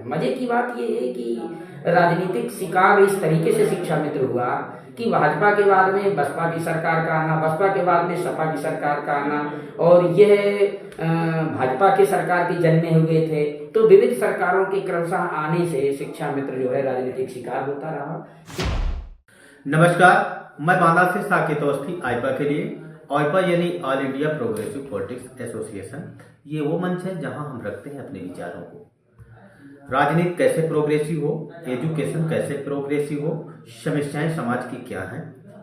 है। मजे की बात ये है कि राजनीतिक शिकार इस तरीके से शिक्षा मित्र हुआ कि भाजपा के बाद में बसपा की सरकार का आना, बसपा के बाद में सपा की सरकार का आना, और यह भाजपा की सरकार भी जन्मे हुए थे। तो विविध सरकारों के क्रमशः आने से शिक्षा मित्र जो है राजनीतिक शिकार होता रहा। नमस्कार, मैं बांदा से साकेत अवस्थी आईपा के लिए। आईपा यानी all India progressive politics association, ये वो मंच है जहां हम रखते हैं अपने विचारों को। राजनीति कैसे प्रोग्रेसिव हो, एजुकेशन कैसे प्रोग्रेसिव हो, समस्याएं समाज की क्या हैं,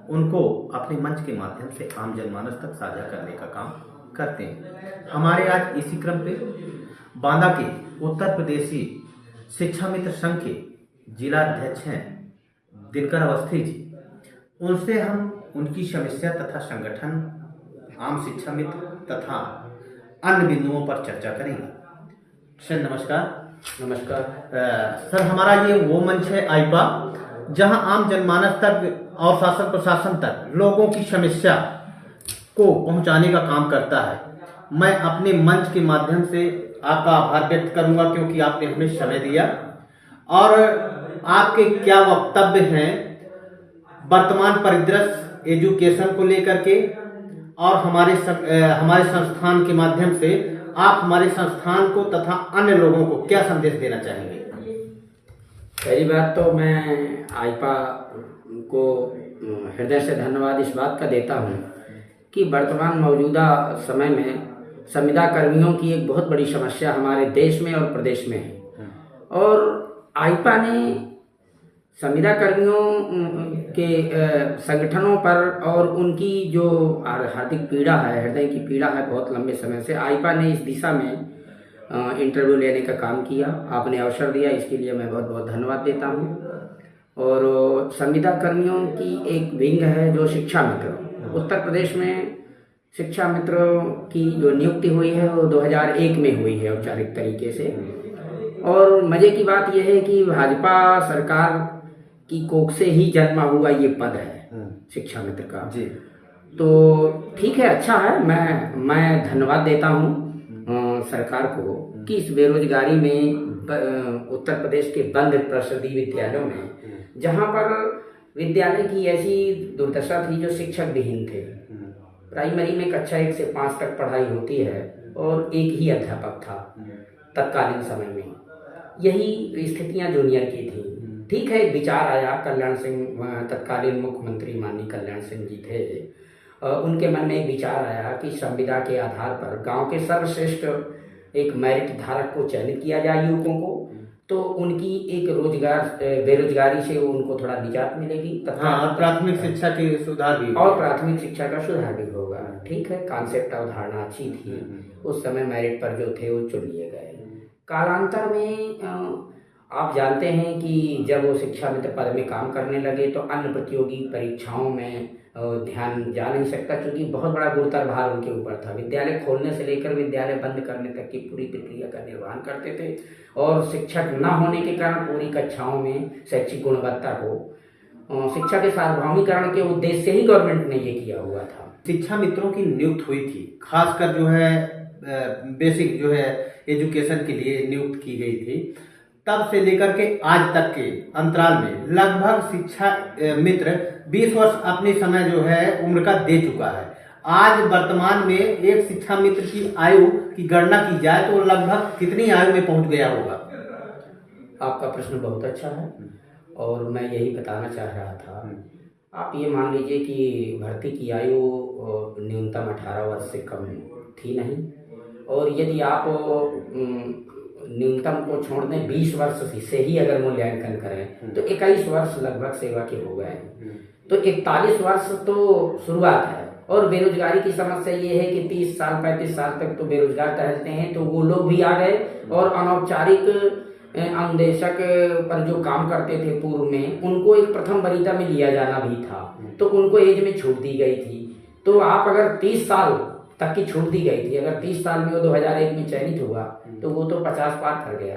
उनको अपने मंच के माध्यम से आम जनमानस तक साझा करने का काम करते हैं। हमारे आज इसी क्रम पे बांदा के उत्तर प्रदेशी शिक्षा मित्र संघ के जिला अध्यक्ष हैं दिनकर अवस्थी जी। उनसे हम उनकी समस्या तथा संगठन, आम शिक्षा मित्र तथा अन्य बिंदुओं पर चर्चा करेंगे। सर नमस्कार। नमस्कार। सर, हमारा ये वो मंच है आईपा जहां आम जनमानस तक और शासन प्रशासन तक लोगों की समस्या को पहुंचाने का काम करता है। मैं अपने मंच के माध्यम से आपका आभार व्यक्त करूंगा क्योंकि आपने हमें समय दिया, और आपके क्या वक्तव्य हैं वर्तमान परिदृश्य एजुकेशन को लेकर के, और हमारे संस्थान के माध्यम से आप हमारे संस्थान को तथा अन्य लोगों को क्या संदेश देना चाहेंगे? पहली बात तो मैं आईपा को हृदय से धन्यवाद इस बात का देता हूँ कि वर्तमान मौजूदा समय में संविदा कर्मियों की एक बहुत बड़ी समस्या हमारे देश में और प्रदेश में है, और आईपा ने संविदा कर्मियों के संगठनों पर और उनकी जो हार्दिक पीड़ा है, हृदय की पीड़ा है, बहुत लंबे समय से आईपा ने इस दिशा में इंटरव्यू लेने का काम किया। आपने अवसर दिया, इसके लिए मैं बहुत बहुत धन्यवाद देता हूँ। और संविदा कर्मियों की एक विंग है जो शिक्षा मित्र, उत्तर प्रदेश में शिक्षा मित्रों की जो नियुक्ति हुई है वो 2001 में हुई है औपचारिक तरीके से। और मजे की बात यह है कि भाजपा सरकार की कोख से ही जन्मा हुआ ये पद है शिक्षा मित्र का जी। तो ठीक है, अच्छा है। मैं धन्यवाद देता हूँ सरकार को कि इस बेरोजगारी में उत्तर प्रदेश के बंद प्रसिद्धि विद्यालयों में, जहाँ पर विद्यालय की ऐसी दुर्दशा थी जो शिक्षक विहीन थे। प्राइमरी में कक्षा 1 से 5 तक पढ़ाई होती है और एक ही अध्यापक था तत्कालीन समय में। यही स्थितियां जूनियर की थी। ठीक है, एक विचार आया, कल्याण सिंह तत्कालीन मुख्यमंत्री माननीय कल्याण सिंह जी थे, उनके मन में एक विचार आया कि संविदा के आधार पर गांव के सर्वश्रेष्ठ एक मेरिट धारक को चयनित किया जाए युवकों को, तो उनकी एक बेरोजगारी से उनको थोड़ा निजात मिलेगी तथा प्राथमिक शिक्षा की सुधार भी, और प्राथमिक शिक्षा का सुधार भी होगा। ठीक है, कॉन्सेप्ट अवधारणा अच्छी थी। उस समय मेरिट पर जो थे वो चुन लिए गए। कालांतर में आप जानते हैं कि जब वो शिक्षा मित्र पद में काम करने लगे तो अन्य प्रतियोगी परीक्षाओं में ध्यान जा नहीं सकता, क्योंकि बहुत बड़ा गुरुतर भार उनके ऊपर था। विद्यालय खोलने से लेकर विद्यालय बंद करने तक की पूरी प्रक्रिया का निर्वहन करते थे, और शिक्षक न होने के कारण पूरी कक्षाओं में शैक्षिक गुणवत्ता को शिक्षा के सार्वभौमिकरण के उद्देश्य से ही गवर्नमेंट ने ये किया हुआ था। शिक्षा मित्रों की नियुक्त हुई थी, खासकर जो है बेसिक जो है एजुकेशन के लिए नियुक्त की गई थी। तब से लेकर के आज तक के अंतराल में लगभग शिक्षा मित्र 20 वर्ष अपने समय जो है उम्र का दे चुका है। आज वर्तमान में एक शिक्षा मित्र की आयु की गणना की जाए तो लगभग कितनी आयु में पहुंच गया होगा? आपका प्रश्न बहुत अच्छा है और मैं यही बताना चाह रहा था। आप ये मान लीजिए कि भर्ती की आयु न्यूनतम 18 वर्ष से कम थी नहीं, और यदि आप न्यूनतम को छोड़ दें 20 वर्ष से ही अगर मूल्यांकन करें तो 21 वर्ष लगभग सेवा के हो गए। तो 41 वर्ष तो शुरुआत है, और बेरोजगारी की समस्या ये है कि 30 साल 35 साल तक तो बेरोजगार टहलते हैं, तो वो लोग भी आ गए। और अनौपचारिक अनुदेशक पर जो काम करते थे पूर्व में, उनको एक प्रथम वरीयता में लिया जाना भी था, तो उनको एज में छूट दी गई थी। तो आप अगर 30 साल तक की छूट दी गई थी, अगर 30 साल में वो 2001 में चयनित हुआ तो वो तो 50 पार कर गया।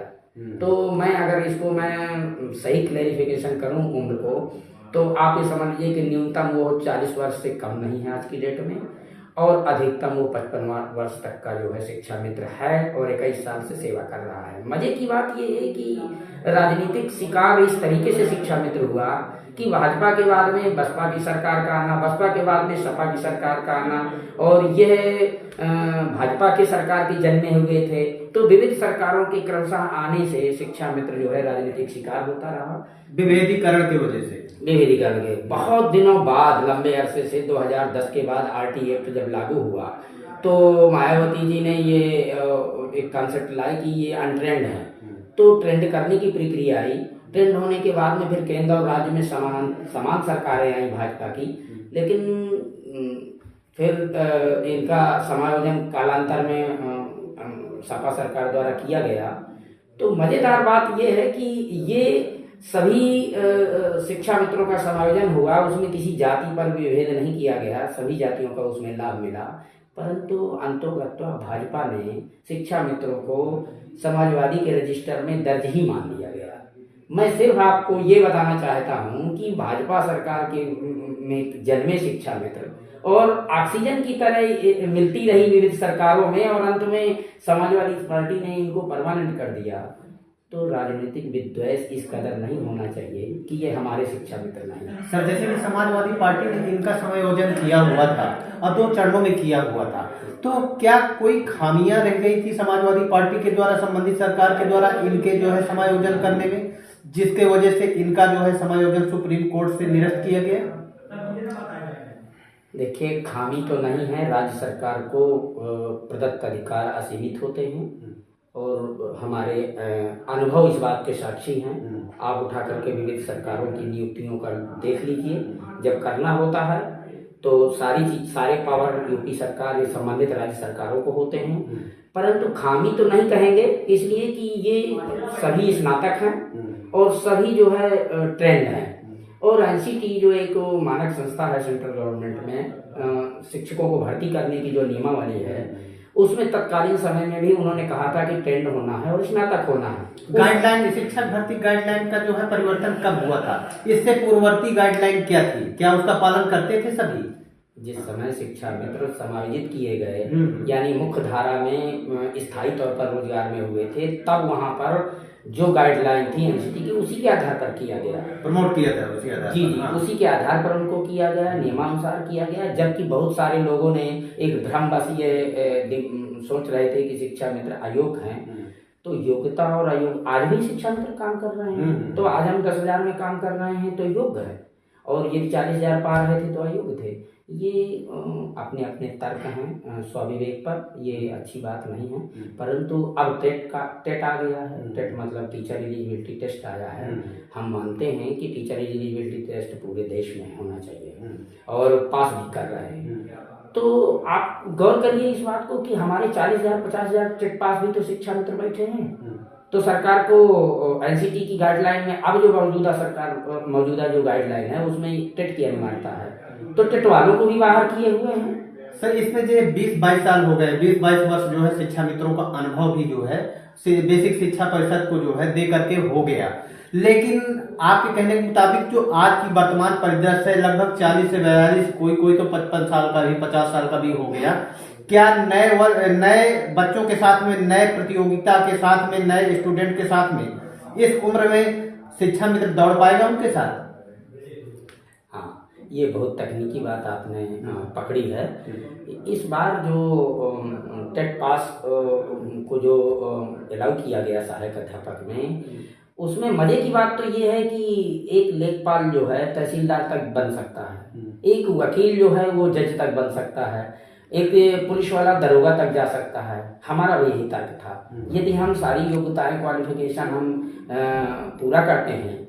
तो मैं अगर इसको मैं सही क्लैरिफिकेशन करूं उम्र को, तो आप ये समझ लीजिए कि न्यूनतम वो 40 वर्ष से कम नहीं है आज की डेट में। और अधिकतम वो 55 वर्ष तक का जो है शिक्षा मित्र है और 21 साल से सेवा कर रहा है। मजे की बात ये है कि राजनीतिक शिकार इस तरीके से शिक्षा मित्र हुआ कि भाजपा के बाद में बसपा की सरकार का आना, बसपा के बाद में सपा की सरकार का आना, और यह भाजपा की सरकार भी जन्मे हुए थे, तो विविध सरकारों के क्रमशः आने से शिक्षा मित्र जो है राजनीतिक शिकार होता रहा। विभेदीकरण की वजह से, विभेदीकरण के बहुत दिनों बाद, लंबे अरसे से 2010 के बाद आरटी एक्ट जब लागू हुआ तो मायावती जी ने ये एक कॉन्सेप्ट लाई कि ये अनट्रेंड है, तो ट्रेंड करने की प्रक्रिया आई। ट्रेंड होने के बाद में फिर केंद्र और राज्य में समान सरकारें आई भाजपा की, लेकिन फिर इनका समायोजन कालांतर में सपा सरकार द्वारा किया गया। तो मजेदार बात यह है कि ये सभी शिक्षा मित्रों का समायोजन हुआ, उसमें किसी जाति पर विभेद नहीं किया गया, सभी जातियों का उसमें लाभ मिला, परंतु अंतोगत्वा भाजपा ने शिक्षा मित्रों को समाजवादी के रजिस्टर में दर्ज ही मान लिया गया। मैं सिर्फ आपको ये बताना चाहता हूँ कि भाजपा सरकार के में जन्मे शिक्षा मित्र और ऑक्सीजन की तरह मिलती रही विविध सरकारों में, और अंत में समाजवादी पार्टी ने इनको परमानेंट कर दिया। तो राजनीतिक विद्वेष इस कदर नहीं होना चाहिए कि ये हमारे शिक्षा मित्र नहीं। सर, जैसे कि समाजवादी पार्टी ने इनका समायोजन किया हुआ था और 2 चरणों में किया हुआ था, तो क्या कोई खामियां रह गई थी समाजवादी पार्टी के द्वारा, संबंधित सरकार के द्वारा इनके जो है समायोजन करने में, जिसके वजह से इनका जो है समायोजन सुप्रीम कोर्ट से निरस्त किया गया? देखिए, खामी तो नहीं है, राज्य सरकार को प्रदत्त अधिकार असीमित होते हैं और हमारे अनुभव इस बात के साक्षी हैं। आप उठा करके विविध सरकारों की नियुक्तियों का देख लीजिए, जब करना होता है तो सारे पावर यूपी सरकार या संबंधित राज्य सरकारों को होते हैं, परंतु खामी तो नहीं कहेंगे, इसलिए कि ये सभी स्नातक हैं और सभी जो है ट्रेंड हैं। और एनसीटी जो एक मानक संस्था है सेंट्रल गवर्नमेंट में शिक्षकों को भर्ती करने की जो नियमावली है, उसमें तत्कालीन समय में भी उन्होंने कहा था कि ट्रेंड होना है और स्नातक होना है। गाइडलाइन, शिक्षक भर्ती गाइडलाइन का जो है परिवर्तन कब हुआ था? इससे पूर्ववर्ती गाइडलाइन क्या थी? क्या उसका पालन करते थे सभी? जिस समय शिक्षा मित्र समायोजित किए गए, यानी मुख्य धारा में स्थायी तौर पर रोजगार में हुए थे, तब वहां पर जो गाइडलाइन थी एनसीटी की, उसी के आधार पर किया गया, प्रमोट किया था उसी आधार जी, उसी के आधार पर उनको किया गया, नियमानुसार किया गया। जबकि बहुत सारे लोगों ने एक भ्रमवश ये सोच रहे थे कि शिक्षा मित्र अयोग्य हैं, तो योग्यता और अयोग्य, आज भी शिक्षा मित्र काम कर रहे हैं, तो आज हम 10,000 में काम कर रहे हैं तो योग्य है, और यदि 40,000 पा रहे थे तो अयोग्य थे। ये अपने अपने तर्क हैं स्वाविवेक पर, ये अच्छी बात नहीं है, परंतु अब टेट आ गया है, टेट मतलब टीचर एलिजिबिलिटी टेस्ट आया है। हम मानते हैं कि टीचर एलिजिबिलिटी टेस्ट पूरे देश में होना चाहिए और पास भी कर रहे हैं। तो आप गौर करिए इस बात को कि हमारे 40,000 50,000 टेट पास भी तो शिक्षा मित्र बैठे हैं। तो सरकार को एनसीटी की गाइडलाइन में अब जो मौजूदा जो गाइडलाइन है उसमें टेट की अनिवार्यता है, तो टेट वालों को भी बाहर किए हुए हैं। सर, इसमें जो 20-22 साल हो गए, 20-22 वर्ष जो है शिक्षा मित्रों का अनुभव भी जो है बेसिक शिक्षा परिषद को जो है दे करके हो गया, लेकिन आपके कहने के मुताबिक जो आज की वर्तमान परिदृश्य है, लगभग 40 से 42, कोई तो 55 साल का भी, 50 साल का भी हो गया, क्या नए बच्चों के साथ में, नए प्रतियोगिता के साथ में, नए स्टूडेंट के साथ में इस उम्र में शिक्षा मित्र दौड़ पाएगा उनके साथ? हाँ, ये बहुत तकनीकी बात आपने पकड़ी है। इस बार जो टेट पास को जो अलाउ किया गया सहायक अध्यापक में, उसमें मजे की बात तो ये है कि एक लेखपाल जो है तहसीलदार तक बन सकता है, एक वकील जो है वो जज तक बन सकता है, एक पुलिस वाला दरोगा तक जा सकता है। हमारा भी यही तर्क था, यदि हम सारी योग्यताएं, क्वालिफिकेशन हम पूरा करते हैं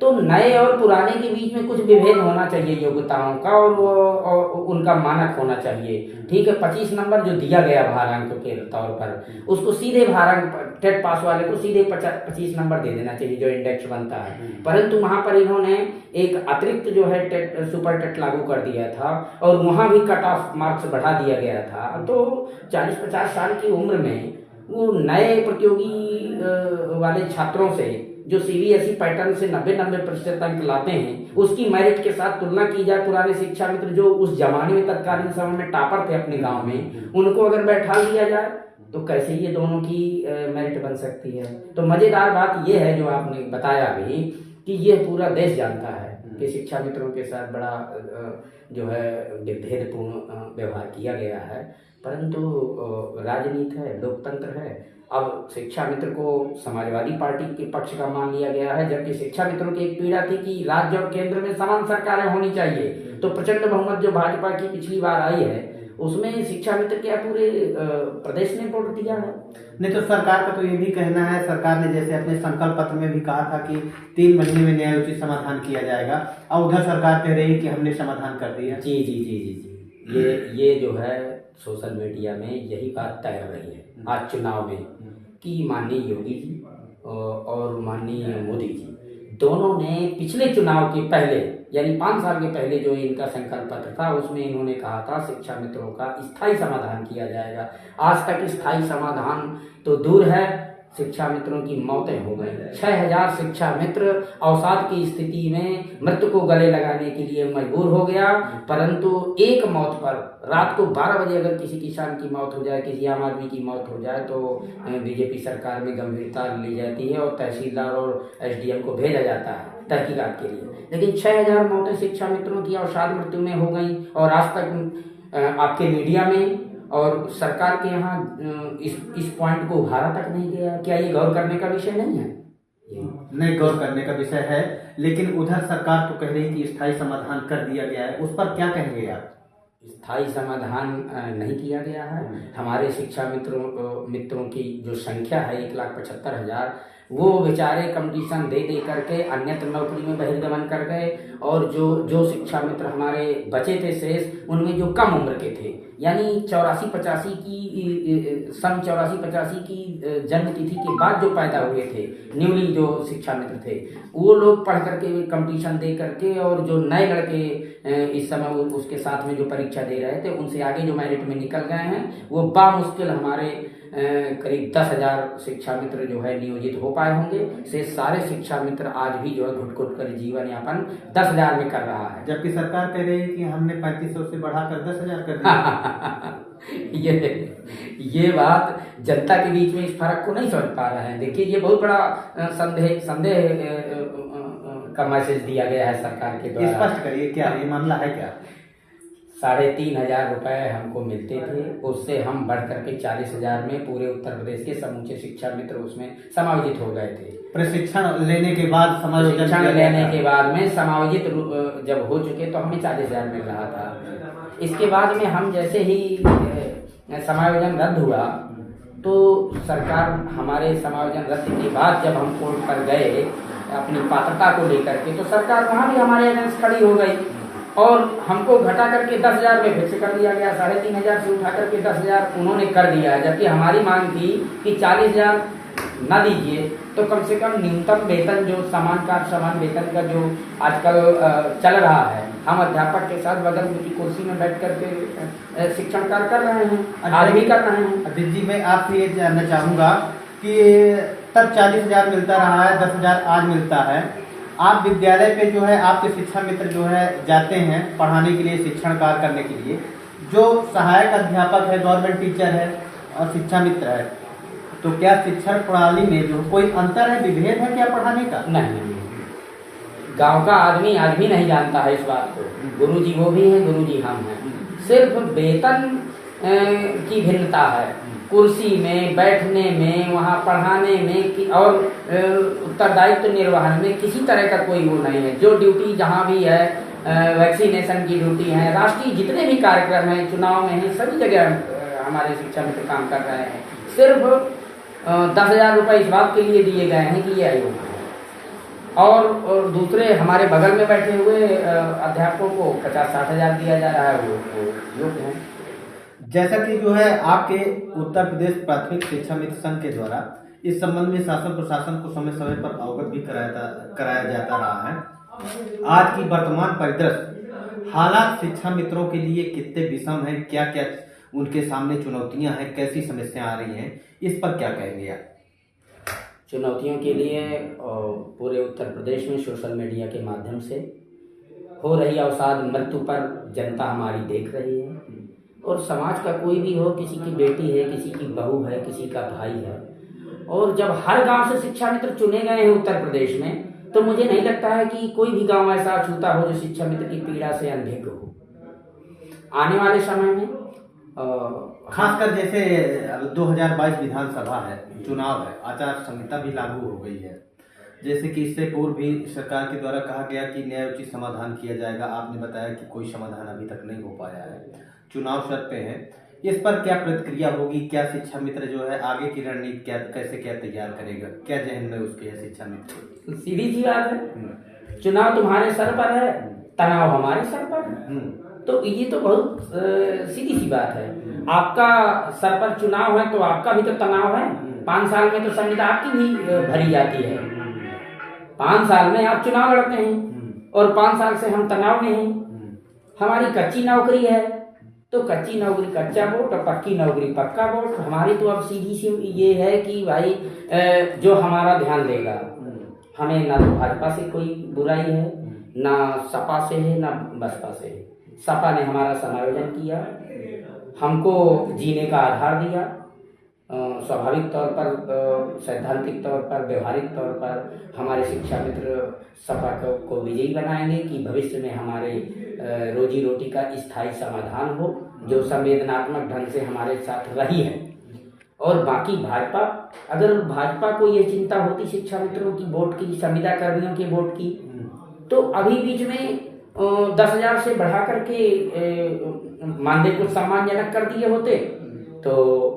तो नए और पुराने के बीच में कुछ विभेद होना चाहिए योग्यताओं का, और उनका मानक होना चाहिए। ठीक है, 25 नंबर जो दिया गया भारांक के तौर पर, उसको सीधे भारांक टेट पास वाले को सीधे 25 नंबर दे देना चाहिए जो इंडेक्स बनता है, परंतु वहां पर इन्होंने एक अतिरिक्त जो है टेट, सुपर टेट लागू कर दिया था और वहां भी कट ऑफ मार्क्स बढ़ा दिया गया था। तो 40-50 साल की उम्र में वो नए प्रतियोगी वाले छात्रों से जो सीबीएसई पैटर्न से 90-90% अंक लाते हैं, उसकी मेरिट के साथ तुलना की जाए, पुराने शिक्षा मित्र जो उस जमाने में तत्कालीन समय में टॉपर थे अपने गांव में, उनको अगर बैठा दिया जाए तो कैसे ये दोनों की मेरिट बन सकती है। तो मजेदार बात ये है जो आपने बताया अभी कि ये पूरा देश जानता है कि शिक्षा मित्रों के साथ बड़ा जो है भेदपूर्ण व्यवहार किया गया है, परंतु राजनीति है, लोकतंत्र है। अब शिक्षा मित्र को समाजवादी पार्टी के पक्ष का मान लिया गया है, जबकि शिक्षा मित्रों की एक पीड़ा थी कि राज्य और केंद्र में समान सरकारें होनी चाहिए। तो प्रचंड बहुमत जो भाजपा की पिछली बार आई है उसमें शिक्षा मित्र क्या पूरे प्रदेश ने वोट दिया है? नहीं, तो सरकार का तो ये भी कहना है, सरकार ने जैसे अपने संकल्प पत्र में भी कहा था कि 3 महीने में न्यायोचित समाधान किया जाएगा, और उधर सरकार कह रही है कि हमने समाधान कर दिया। जी जी जी जी जी, ये जो है सोशल मीडिया में यही बात तैर रही है आज चुनाव में कि माननीय योगी जी और माननीय मोदी जी दोनों ने पिछले चुनाव के पहले यानी 5 साल के पहले जो इनका संकल्प पत्र था उसमें इन्होंने कहा था शिक्षा मित्रों का स्थायी समाधान किया जाएगा। आज तक स्थायी समाधान तो दूर है, शिक्षा मित्रों की मौतें हो गई। 6000 शिक्षा मित्र अवसाद की स्थिति में मृत्यु को गले लगाने के लिए मजबूर हो गया, परंतु एक मौत पर रात को 12 बजे अगर किसी किसान की मौत हो जाए, किसी आम आदमी की मौत हो जाए तो बीजेपी सरकार में गंभीरता ली जाती है और तहसीलदार और एसडीएम को भेजा जाता है तहकीकात के लिए। लेकिन 6000 मौतें शिक्षा मित्रों की अवसाद मृत्यु में हो गई और आज तक आपके मीडिया में और सरकार के यहाँ इस पॉइंट को उभारा तक नहीं गया। क्या ये गौर करने का विषय नहीं है? नहीं, गौर करने का विषय है, लेकिन उधर सरकार तो कह रही है कि स्थायी समाधान कर दिया गया है, उस पर क्या कहेंगे आप? स्थायी समाधान नहीं किया गया है। हमारे शिक्षा मित्रों की जो संख्या है 1,75,000, वो बेचारे कंपटीशन दे करके अन्यत्र नौकरी में बहिर्गमन कर गए, और जो शिक्षा मित्र हमारे बचे थे शेष, उनमें जो कम उम्र के थे यानी 84-85 की सन 84-85 की जन्म तिथि के बाद जो पैदा हुए थे, न्यूली जो शिक्षा मित्र थे, वो लोग पढ़ करके कंपटीशन दे करके, और जो नए लड़के इस समय उसके साथ में जो परीक्षा दे रहे थे उनसे आगे जो मेरिट में निकल गए हैं, वो बामुश्किल हमारे करीब 10,000 शिक्षा मित्र जो है नियोजित हो पाए होंगे। से सारे शिक्षा मित्र आज भी जो है घुट-घुट कर जीवन यापन 10,000 में कर रहा है, जबकि सरकार कह रही है कि हमने 3500 से बढ़ाकर 10,000 कर दिया। ये बात जनता के बीच में इस फर्क को नहीं समझ पा रहे हैं। देखिए, ये बहुत बड़ा संदेह का मैसेज दिया गया है सरकार के द्वारा। स्पष्ट करिए, क्या ये मामला है? क्या 3,500 रुपये हमको मिलते थे, उससे हम बढ़ करके 40,000 में पूरे उत्तर प्रदेश के समूचे शिक्षा मित्र उसमें समायोजित हो गए थे। प्रशिक्षण लेने के बाद में समायोजित जब हो चुके तो हमें 40,000 मिल रहा था। इसके बाद में हम जैसे ही समायोजन रद्द हुआ तो सरकार हमारे समायोजन रद्द के बाद जब हम कोर्ट पर गए अपनी पात्रता को लेकर के, तो सरकार वहाँ भी हमारे अगेंस्ट खड़ी हो गई और हमको घटा करके 10,000 में फिर से कर दिया गया। 3,500 से उठा करके 10,000 उन्होंने कर दिया है, जबकि हमारी मांग थी कि 40,000 ना दीजिए तो कम से कम न्यूनतम वेतन जो समान वेतन का जो आजकल चल रहा है, हम अध्यापक के साथ बगल की कुर्सी में बैठ करके शिक्षण कार्य कर रहे हैं, आज भी कर रहे हैं। अदिति जी, मैं आपसे ये जानना चाहूँगा कि तब 40,000 मिलता रहा है, 10,000 आज मिलता है। आप विद्यालय पे जो है आपके शिक्षा मित्र जो है जाते हैं पढ़ाने के लिए, शिक्षण कार्य करने के लिए, जो सहायक अध्यापक है, गवर्नमेंट टीचर है और शिक्षा मित्र है, तो क्या शिक्षण प्रणाली में जो कोई अंतर है, विभेद है क्या पढ़ाने का? नहीं, गांव का आदमी आज भी नहीं जानता है इस बात को। गुरुजी वो भी हैं, गुरुजी हम हैं। सिर्फ वेतन की भिन्नता है, कुर्सी में बैठने में, वहाँ पढ़ाने में और उत्तरदायित्व निर्वहन में किसी तरह का कोई वो नहीं है। जो ड्यूटी जहाँ भी है, वैक्सीनेशन की ड्यूटी है, राष्ट्रीय जितने भी कार्यक्रम हैं, चुनाव में हैं, सभी जगह हमारे शिक्षा मित्र काम कर रहे हैं। सिर्फ 10,000 रुपये इस बात के लिए दिए गए हैं कि ये आयोग है, और दूसरे हमारे बगल में बैठे हुए अध्यापकों को 50-60,000 दिया जा रहा है, वो योग्य हैं। जैसा कि जो है आपके उत्तर प्रदेश प्राथमिक शिक्षा मित्र संघ के द्वारा इस संबंध में शासन प्रशासन को समय समय पर अवगत भी कराया जाता रहा है। आज की वर्तमान परिदृश्य हालात शिक्षा मित्रों के लिए कितने विषम हैं, क्या क्या उनके सामने चुनौतियां हैं, कैसी समस्याएं आ रही हैं, इस पर क्या कहेंगे आप? चुनौतियों के लिए पूरे उत्तर प्रदेश में सोशल मीडिया के माध्यम से हो रही अवसाद मृत्यु पर जनता हमारी देख रही है। और समाज का कोई भी हो, किसी की बेटी है, किसी की बहू है, किसी का भाई है, और जब हर गांव से शिक्षा मित्र चुने गए हैं उत्तर प्रदेश में, तो मुझे नहीं लगता है कि कोई भी गांव ऐसा छूता हो जो शिक्षा मित्र की पीड़ा से अनभिज्ञ हो। आने वाले समय में खासकर जैसे 2022 विधानसभा है, चुनाव है, आचार संहिता भी लागू हो गई है, जैसे कि इससे पूर्व भी सरकार के द्वारा कहा गया कि न्यायोचित समाधान किया जाएगा। आपने बताया कि कोई समाधान अभी तक नहीं हो पाया है, चुनाव सर पे है। इस पर क्या प्रतिक्रिया होगी? क्या शिक्षा मित्र जो है आगे की रणनीति क्या तैयार करेगा? क्या जहन में उसके है शिक्षा मित्र? सीधी सी बात है, चुनाव तुम्हारे सर पर है, तनाव हमारे सर पर है। तो ये तो बहुत सीधी सी बात है। आपका सर पर चुनाव है तो आपका भी तो तनाव है। 5 साल में तो संविदा आपकी भी भरी जाती है। 5 साल में आप चुनाव लड़ते हैं और 5 साल से हम तनाव में हैं। हमारी कच्ची नौकरी है तो कच्ची नौकरी कच्चा वोट और पक्की नौकरी पक्का वोट। हमारी तो अब सीधी सी ये है कि भाई जो हमारा ध्यान देगा, हमें ना तो भाजपा से कोई बुराई है, ना सपा से है, ना बसपा से है। सपा ने हमारा समायोजन किया, हमको जीने का आधार दिया। स्वाभाविक तौर पर, सैद्धांतिक तौर पर, व्यवहारिक तौर पर हमारे शिक्षा मित्र सपा को विजयी बनाएंगे कि भविष्य में हमारे रोजी रोटी का स्थायी समाधान हो, जो संवेदनात्मक ढंग से हमारे साथ रही है। और बाकी भाजपा, अगर भाजपा को ये चिंता होती शिक्षा मित्रों की वोट की, संविदा कर्मियों के वोट की, तो अभी बीच में 10,000 से बढ़ा करके मानदेय कुछ सम्मानजनक कर दिए होते, तो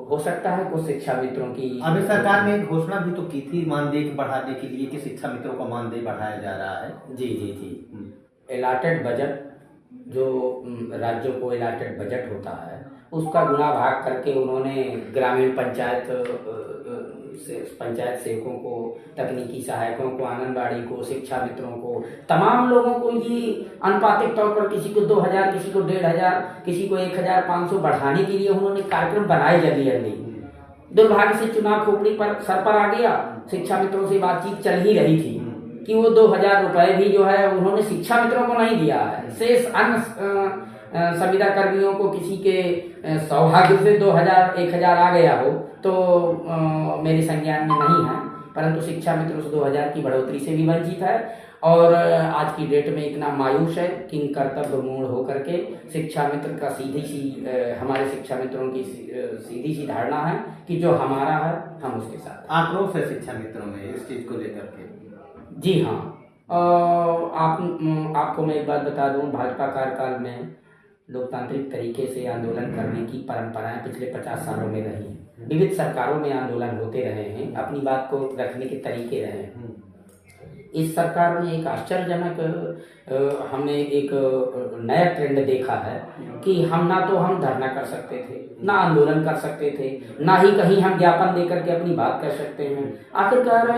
हो सकता है कुछ शिक्षा मित्रों की। अभी सरकार ने घोषणा भी तो की थी मानदेय बढ़ाने के लिए कि शिक्षा मित्रों का मानदेय बढ़ाया जा रहा है। जी जी जी। एलाटेड बजट, जो राज्यों को एलाटेड बजट होता है, उसका गुना भाग करके उन्होंने ग्रामीण पंचायत सेवकों को, तकनीकी सहायकों को, आंगनबाड़ी को, शिक्षा मित्रों को, तमाम लोगों को ये अनुपातिक तौर पर किसी को 2,000, किसी को 1,500, किसी को 1,500 बढ़ाने के लिए उन्होंने कार्यक्रम बनाए जल्दी जल्दी। दुर्भाग्य से चुनाव खोपड़ी पर सर पर आ गया। शिक्षा मित्रों से बातचीत चल ही रही थी कि वो 2,000 रुपए भी जो है उन्होंने शिक्षा मित्रों को नहीं दिया है। शेष अन्य संविदा कर्मियों को किसी के सौभाग्य से 2,000, 1,000 आ गया हो तो मेरे संज्ञान में नहीं है, परंतु शिक्षा मित्र उस 2,000 की बढ़ोतरी से भी वंचित है। और आज की डेट में इतना मायूस है कि कर्तव्य मूढ़ होकर के शिक्षा मित्र का हमारे शिक्षा मित्रों की सीधी सी धारणा है कि जो हमारा है हम उसके साथ। आक्रोश है शिक्षा मित्रों में इस चीज को लेकर के। जी हाँ। आपको मैं एक बात बता दूं, भाजपा कार्यकाल में लोकतांत्रिक तरीके से आंदोलन करने की परंपराएं पिछले 50 सालों में रही हैं। विविध सरकारों में आंदोलन होते रहे हैं, अपनी बात को रखने के तरीके रहे हैं। इस सरकार में एक आश्चर्यजनक हमने एक नया ट्रेंड देखा है कि हम धरना कर सकते थे, ना आंदोलन कर सकते थे, ना ही कहीं हम ज्ञापन देकर के अपनी बात कर सकते हैं। आखिरकार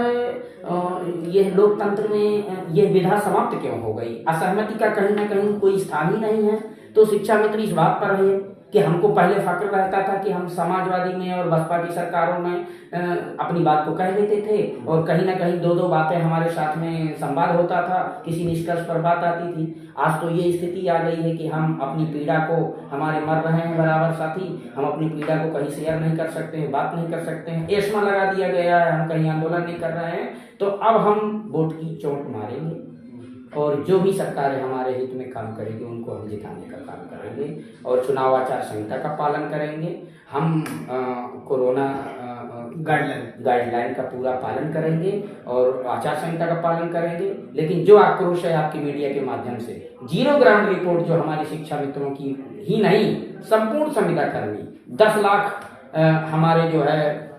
यह लोकतंत्र में यह विधा समाप्त क्यों हो गई? असहमति का कहीं ना कहीं कोई स्थान ही नहीं है। तो शिक्षा मित्र इस बात पर है कि हमको पहले फक्र रहता था कि हम समाजवादी में और बसपा की सरकारों में अपनी बात को कह देते थे और कहीं ना कहीं 2-2 बातें हमारे साथ में संवाद होता था, किसी निष्कर्ष पर बात आती थी। आज तो ये स्थिति आ गई है कि हम अपनी पीड़ा को, हमारे मर रहे हैं बराबर साथी, हम अपनी पीड़ा को कहीं शेयर नहीं कर सकते हैं, बात नहीं कर सकते हैं, एस्मा लगा दिया गया है, हम कहीं आंदोलन नहीं कर रहे हैं। तो अब हम वोट की चोट मारेंगे और जो भी सरकारें हमारे हित में काम करेगी उनको हम जिताने का काम करेंगे और चुनाव आचार संहिता का पालन करेंगे। हम कोरोना गाइडलाइन का पूरा पालन करेंगे और आचार संहिता का पालन करेंगे। लेकिन जो आक्रोश है आपकी मीडिया के माध्यम से, जीरो ग्राउंड रिपोर्ट जो हमारे शिक्षा मित्रों की ही नहीं, संपूर्ण संविदा कर्मी 10 लाख हमारे जो है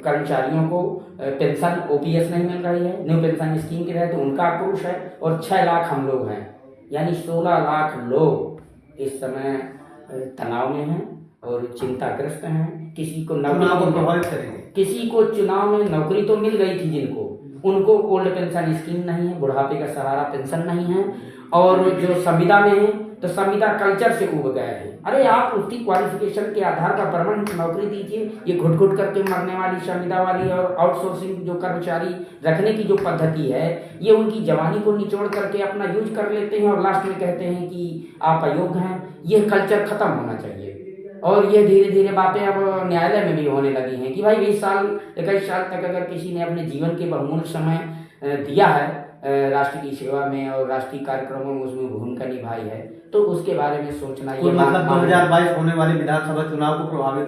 कर्मचारियों को पेंशन ओपीएस नहीं मिल रही है, न्यू पेंशन स्कीम के तहत उनका आक्रोश है। और 6 लाख हम लोग हैं, यानी 16 लाख लोग इस समय तनाव में हैं और चिंताग्रस्त हैं। किसी को चुनाव में नौकरी तो मिल गई थी जिनको, उनको ओल्ड पेंशन स्कीम नहीं है, बुढ़ापे का सहारा पेंशन नहीं है। और जो संविदा में है तो संविदा कल्चर से उब गए हैं। अरे आप उसकी क्वालिफिकेशन के आधार पर परमानेंट नौकरी दीजिए। ये घुट घुट करके मरने वाली संविदा वाली और आउटसोर्सिंग जो कर्मचारी रखने की जो पद्धति है, ये उनकी जवानी को निचोड़ करके अपना यूज कर लेते हैं और लास्ट में कहते हैं कि आप अयोग्य हैं। ये कल्चर खत्म होना चाहिए। और ये धीरे धीरे बातें अब न्यायालय में भी होने लगी हैं कि भाई 20 साल 21 साल तक अगर किसी ने अपने जीवन के बहुमूल्य समय दिया है राष्ट्र की सेवा में और राष्ट्रीय कार्यक्रमों में उसमें भूमिका निभाई है, तो उसके बारे में सोचना ये मतलब 2022 होने वाले विधानसभा चुनाव को प्रभावित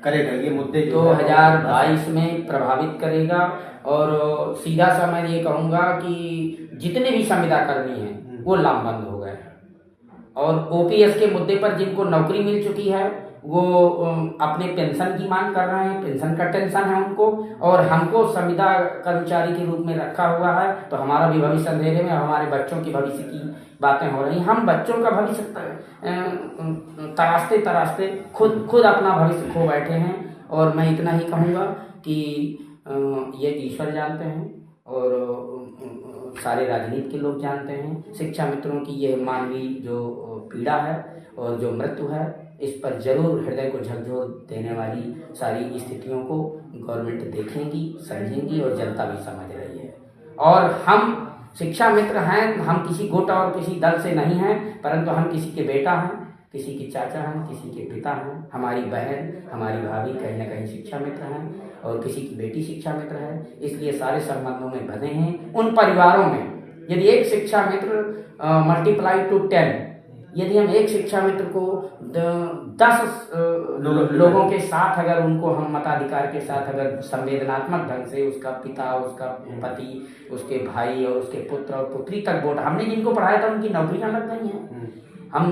करेगा ये मुद्दे। 2022 में प्रभावित करेगा। और सीधा सा मैं ये कहूँगा कि जितने भी संविदा कर्मी हैं वो लामबंद हो गए हैं। और ओपीएस के मुद्दे पर जिनको नौकरी मिल चुकी है वो अपने पेंशन की मांग कर रहे हैं, पेंशन का टेंशन है उनको, और हमको संविदा कर्मचारी के रूप में रखा हुआ है तो हमारा भी भविष्य अंधेरे में, हमारे बच्चों की भविष्य की बातें हो रही। हम बच्चों का भविष्य तराशते तराशते खुद अपना भविष्य खो बैठे हैं। और मैं इतना ही कहूँगा कि ये ईश्वर जानते हैं और सारे राजनीति के लोग जानते हैं। शिक्षा मित्रों की ये मानवीय जो पीड़ा है और जो मृत्यु है, इस पर जरूर हृदय को झकझोर देने वाली सारी स्थितियों को गवर्नमेंट देखेंगी, समझेंगी और जनता भी समझ रही है। और हम शिक्षा मित्र हैं, हम किसी गुट और किसी दल से नहीं हैं, परंतु हम किसी के बेटा हैं, किसी के चाचा हैं, किसी के पिता हैं, हमारी बहन, हमारी भाभी कहीं ना कहीं शिक्षा मित्र हैं और किसी की बेटी शिक्षा मित्र है। इसलिए सारे संबंधों में बंधे हैं। उन परिवारों में यदि एक शिक्षा मित्र मल्टीप्लाई टू 10, यदि हम एक शिक्षा मित्र को 10 लोगों के साथ अगर उनको हम मताधिकार के साथ अगर संवेदनात्मक ढंग से उसका पिता, उसका पति, उसके भाई और उसके पुत्र और पुत्री तक वोट, हमने जिनको पढ़ाया था उनकी नौकरियां लग गई हैं। हम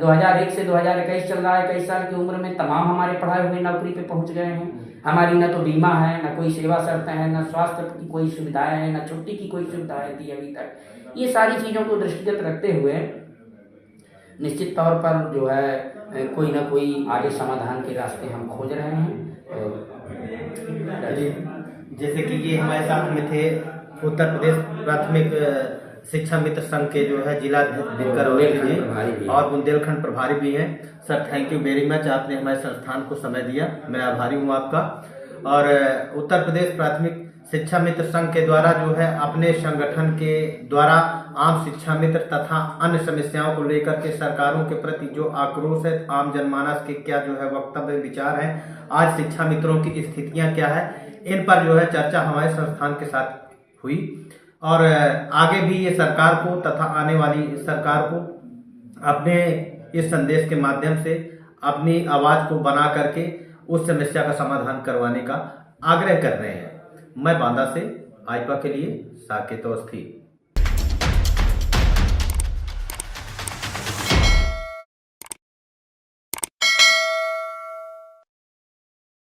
2001 से 2021 चल रहा है, 21 साल की उम्र में तमाम हमारे पढ़ाए हुए नौकरी पे पहुंच गए हैं। हमारी न तो बीमा है, न कोई सेवा शर्तें हैं, न स्वास्थ्य की कोई सुविधाएं हैं, न छुट्टी की कोई सुविधाएं थी अभी तक। ये सारी चीज़ों को दृष्टिगत रखते हुए निश्चित तौर पर जो है कोई ना कोई आगे समाधान के रास्ते हम खोज रहे हैं। जैसे कि ये हमारे साथ में थे उत्तर प्रदेश प्राथमिक शिक्षा मित्र संघ के जो है जिला दिनकर और बुंदेलखंड प्रभारी भी हैं। Sir thank you very much, आपने हमारे संस्थान को समय दिया, मैं आभारी हूँ आपका। और उत्तर प्रदेश प्राथमिक शिक्षा मित्र संघ के द्वारा जो है अपने संगठन के द्वारा आम शिक्षा मित्र तथा अन्य समस्याओं को लेकर के सरकारों के प्रति जो आक्रोश है, आम जनमानस के क्या जो है वक्तव्य विचार है, आज शिक्षा मित्रों की स्थितियां क्या है, इन पर जो है चर्चा हमारे संस्थान के साथ हुई। और आगे भी ये सरकार को तथा आने वाली सरकार को अपने इस संदेश के माध्यम से अपनी आवाज को बना करके उस समस्या का समाधान करवाने का आग्रह कर रहे हैं। मैं बांदा से आइपा के लिए साकेत अवस्थी।